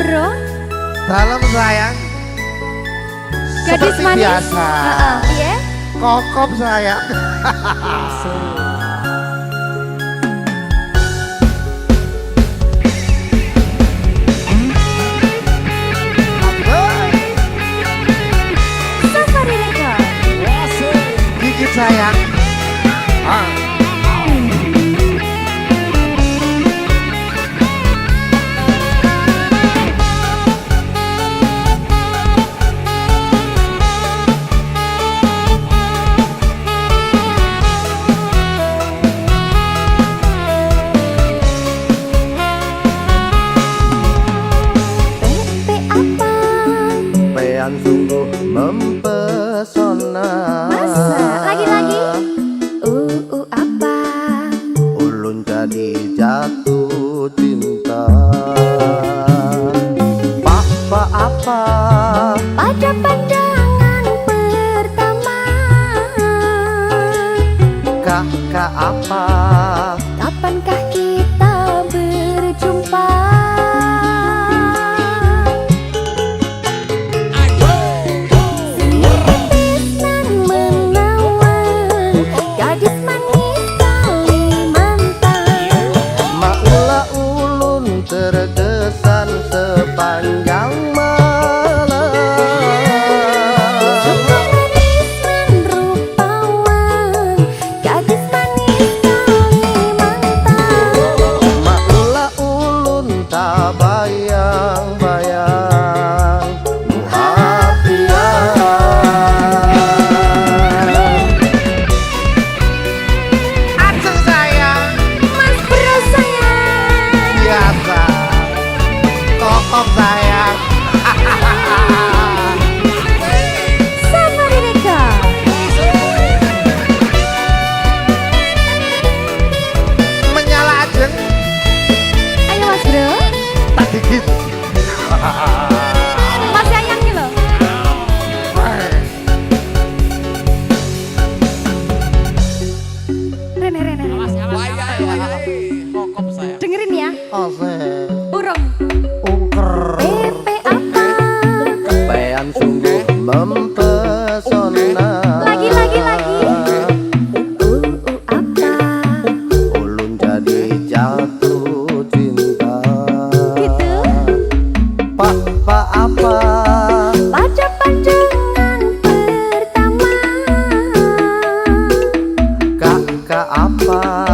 Bro? Dalam sayang. Gadis Seperti manis. biasa. Iya. Kokop sayang. Safari Record. Gigit sayang. Yang sungguh mempesona. Masa? Lagi-lagi? Apa? Ulun jadi jatuh cinta. Apa apa? Pada pandangan pertama. Kakak apa? Kapankah kita berjumpa? Terkesan sepanjang malam. Sungguh manis dan rupawan, gadis manis Kalimantan. Makulah ulun tak bayang-bayang hatian. Aceng sayang, Mas Bro sayang. biasa. Kokok sayang. Safari Record. Menyala ajeng. Ayo Mas Bro. Tak dikit. Mas sayang nih loh. Rene. Dengerin ya. Ose. Urung. Ungker. Apa? Bayan sungguh mempesona. Lagi. Apa? Ulun jadi jatuh cinta. Gitu. Apa apa? Pada pandangan pertama. Kakak apa?